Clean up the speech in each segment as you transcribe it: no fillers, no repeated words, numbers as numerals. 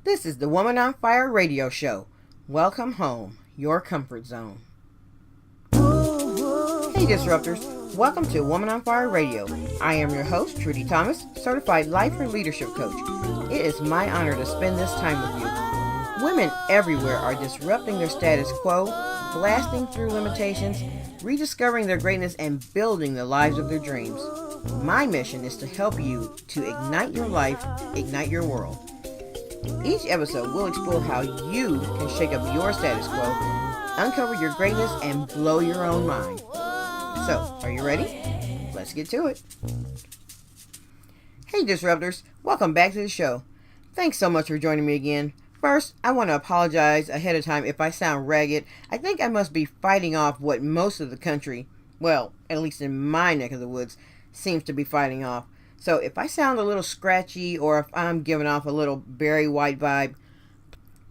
This is the Woman on Fire radio show. Welcome home, your comfort zone. Hey Disruptors, welcome to Woman on Fire Radio. I am your host, Lunnie-Thomas, certified life and leadership coach. It is my honor to spend this time with you. Women everywhere are disrupting their status quo, blasting through limitations, rediscovering their greatness, and building the lives of their dreams. My mission is to help you to ignite your life, ignite your world. Each episode will explore how you can shake up your status quo, uncover your greatness, and blow your own mind. So, are you ready? Let's get to it. Hey Disruptors, welcome back to the show. Thanks so much for joining me again. First, I want to apologize ahead of time if I sound ragged. I think I must be fighting off what most of the country, well, at least in my neck of the woods, seems to be fighting off. So if I sound a little scratchy or if I'm giving off a little Barry White vibe,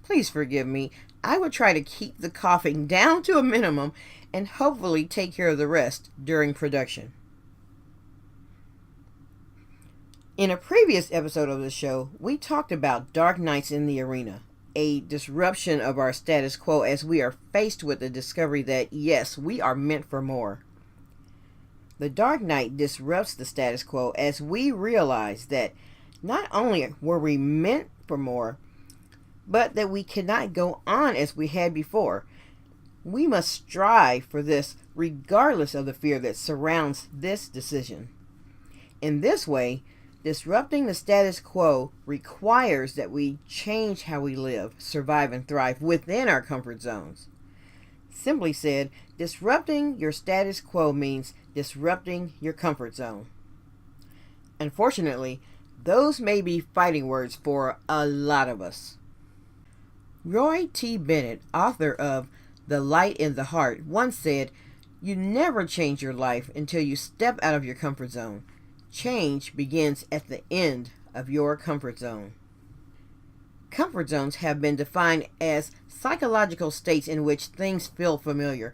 please forgive me. I will try to keep the coughing down to a minimum and hopefully take care of the rest during production. In a previous episode of the show, we talked about dark nights in the arena, a disruption of our status quo as we are faced with the discovery that, yes, we are meant for more. The dark night disrupts the status quo as we realize that not only were we meant for more, but that we cannot go on as we had before. We must strive for this regardless of the fear that surrounds this decision. In this way, disrupting the status quo requires that we change how we live, survive, and thrive within our comfort zones. Simply said, disrupting your status quo means disrupting your comfort zone. Unfortunately, those may be fighting words for a lot of us. Roy T. Bennett, author of The Light in the Heart, once said, "You never change your life until you step out of your comfort zone. Change begins at the end of your comfort zone." Comfort zones have been defined as psychological states in which things feel familiar.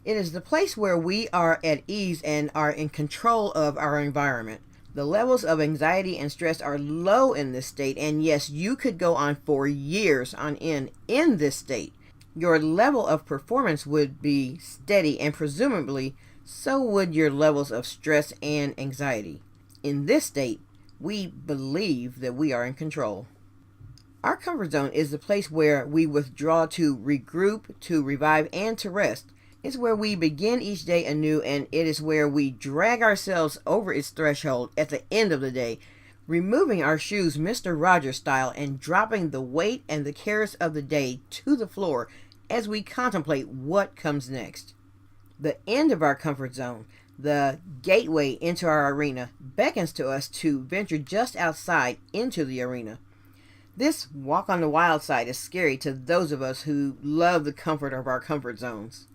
It is the place where we are at ease and are in control of our environment. The levels of anxiety and stress are low in this state, and yes, you could go on for years on end in this state. Your level of performance would be steady, and presumably so would your levels of stress and anxiety. In this state, we believe that we are in control. Our comfort zone is the place where we withdraw to regroup, to revive, and to rest. It's where we begin each day anew, and it is where we drag ourselves over its threshold at the end of the day, removing our shoes Mr. Rogers style and dropping the weight and the cares of the day to the floor as we contemplate what comes next. The end of our comfort zone, the gateway into our arena, beckons to us to venture just outside into the arena. This walk on the wild side is scary to those of us who love the comfort of our comfort zones.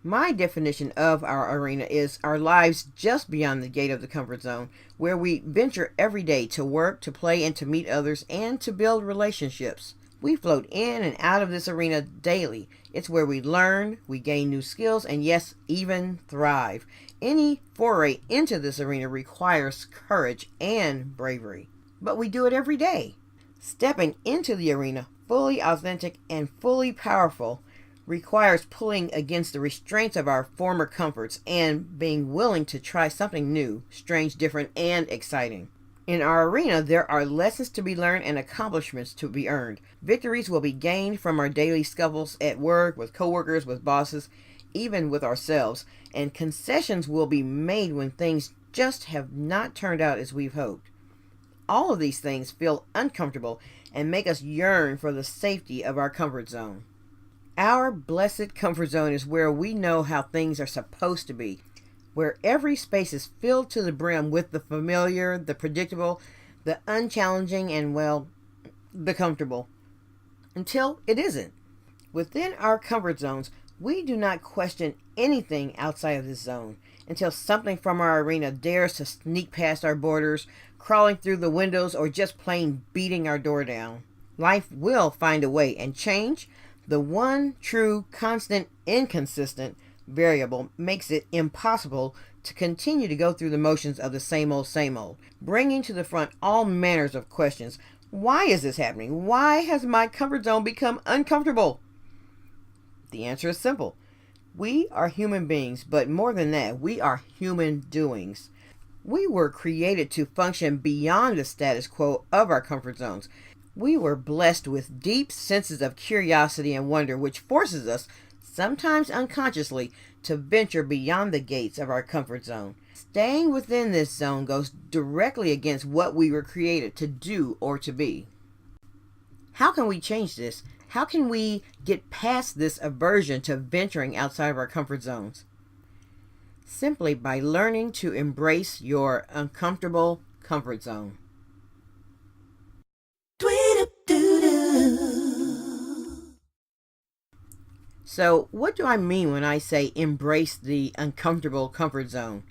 My definition of our arena is our lives just beyond the gate of the comfort zone, where we venture every day to work, to play, and to meet others, and to build relationships. We float in and out of this arena daily. It's where we learn, we gain new skills, and yes, even thrive. Any foray into this arena requires courage and bravery, but we do it every day. Stepping into the arena, fully authentic and fully powerful, requires pulling against the restraints of our former comforts and being willing to try something new, strange, different, and exciting. In our arena, there are lessons to be learned and accomplishments to be earned. Victories will be gained from our daily scuffles at work, with coworkers, with bosses, even with ourselves, and concessions will be made when things just have not turned out as we've hoped. All of these things feel uncomfortable and make us yearn for the safety of our comfort zone. Our blessed comfort zone is where we know how things are supposed to be, where every space is filled to the brim with the familiar, the predictable, the unchallenging, and, well, the comfortable, until it isn't. Within our comfort zones, we do not question anything outside of this zone until something from our arena dares to sneak past our borders, crawling through the windows, or just plain beating our door down. Life will find a way, and change, the one true, constant, inconsistent variable, makes it impossible to continue to go through the motions of the same old, bringing to the front all manners of questions. Why is this happening? Why has my comfort zone become uncomfortable? The answer is simple. We are human beings, but more than that, we are human doings. We were created to function beyond the status quo of our comfort zones. We were blessed with deep senses of curiosity and wonder, which forces us, sometimes unconsciously, to venture beyond the gates of our comfort zone. Staying within this zone goes directly against what we were created to do or to be. How can we change this? How can we get past this aversion to venturing outside of our comfort zones? Simply by learning to embrace your uncomfortable comfort zone. So, what do I mean when I say embrace the uncomfortable comfort zone?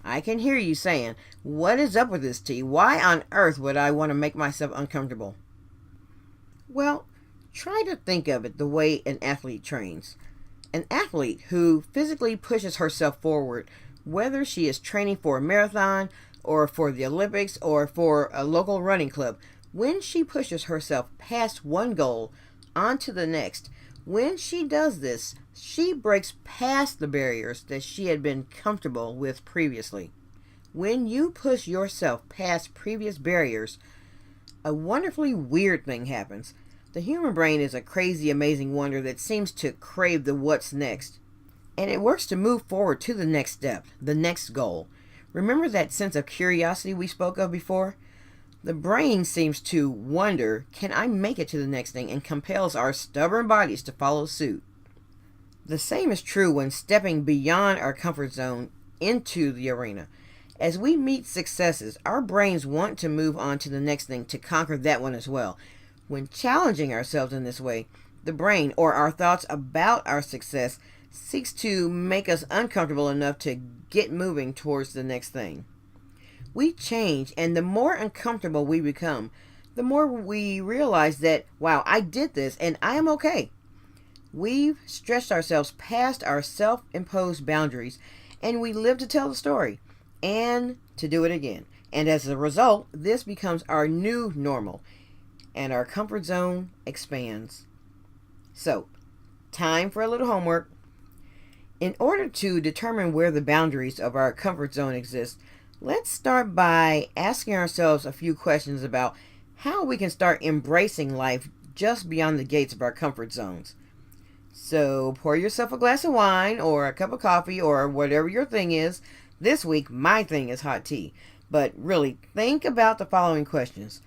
I can hear you saying, what is up with this, T? Why on earth would I want to make myself uncomfortable? Well, try to think of it the way an athlete trains. An athlete who physically pushes herself forward, whether she is training for a marathon or for the Olympics or for a local running club, when she pushes herself past one goal onto the next, when she does this, she breaks past the barriers that she had been comfortable with previously. When you push yourself past previous barriers, a wonderfully weird thing happens. The human brain is a crazy, amazing wonder that seems to crave the what's next. And it works to move forward to the next step, the next goal. Remember that sense of curiosity we spoke of before? The brain seems to wonder, can I make it to the next thing, and compels our stubborn bodies to follow suit. The same is true when stepping beyond our comfort zone into the arena. As we meet successes, our brains want to move on to the next thing to conquer that one as well. When challenging ourselves in this way, the brain, or our thoughts about our success, seeks to make us uncomfortable enough to get moving towards the next thing. We change, and the more uncomfortable we become, the more we realize that, wow, I did this and I am okay. We've stretched ourselves past our self-imposed boundaries, and we live to tell the story and to do it again. And as a result, this becomes our new normal, and our comfort zone expands. So, time for a little homework. In order to determine where the boundaries of our comfort zone exist, let's start by asking ourselves a few questions about how we can start embracing life just beyond the gates of our comfort zones. So pour yourself a glass of wine or a cup of coffee or whatever your thing is. This week, my thing is hot tea. But really, think about the following questions.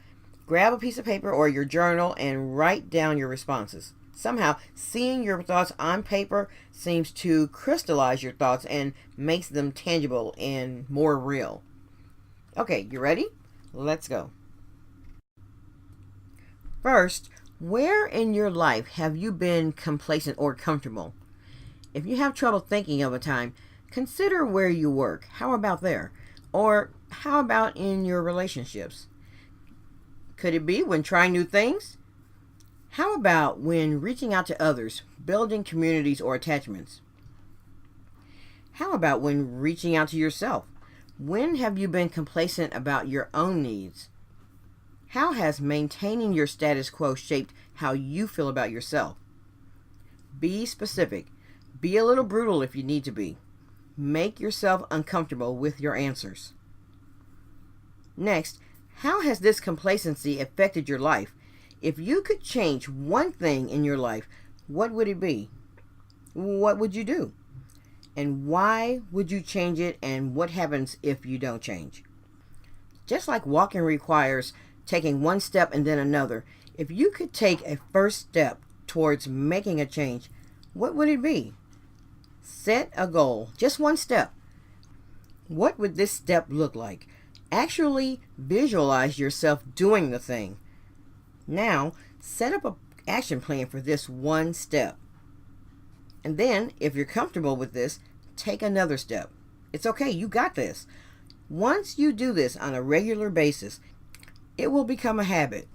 Grab a piece of paper or your journal and write down your responses. Somehow, seeing your thoughts on paper seems to crystallize your thoughts and makes them tangible and more real. Okay, you ready? Let's go. First, where in your life have you been complacent or comfortable? If you have trouble thinking of a time, consider where you work. How about there? Or how about in your relationships? Could it be when trying new things? How about when reaching out to others, building communities or attachments? How about when reaching out to yourself? When have you been complacent about your own needs? How has maintaining your status quo shaped how you feel about yourself? Be specific. Be a little brutal if you need to be. Make yourself uncomfortable with your answers. Next, how has this complacency affected your life? If you could change one thing in your life, what would it be? What would you do? And why would you change it, and what happens if you don't change? Just like walking requires taking one step and then another, if you could take a first step towards making a change, what would it be? Set a goal, just one step. What would this step look like? Actually visualize yourself doing the thing. Now, set up an action plan for this one step. And then, if you're comfortable with this, take another step. It's okay, you got this. Once you do this on a regular basis, it will become a habit.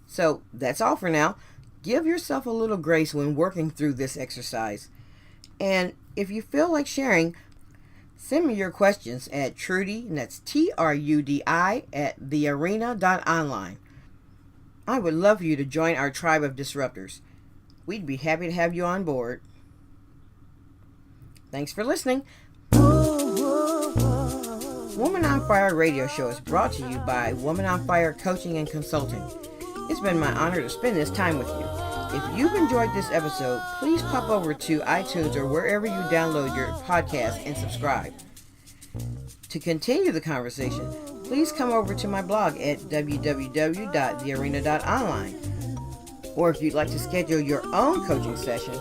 So, that's all for now. Give yourself a little grace when working through this exercise. And if you feel like sharing, send me your questions at Trudy, and that's TRUDI, at thearena.online. I would love for you to join our tribe of disruptors. We'd be happy to have you on board. Thanks for listening. Woman on Fire radio show is brought to you by Woman on Fire Coaching and Consulting. It's been my honor to spend this time with you. If you've enjoyed this episode, please pop over to iTunes or wherever you download your podcast and subscribe. To continue the conversation, please come over to my blog at www.thearena.online. Or if you'd like to schedule your own coaching session,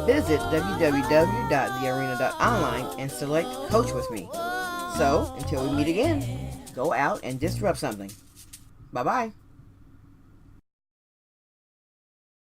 visit www.thearena.online and select Coach with Me. So, until we meet again, go out and disrupt something. Bye-bye.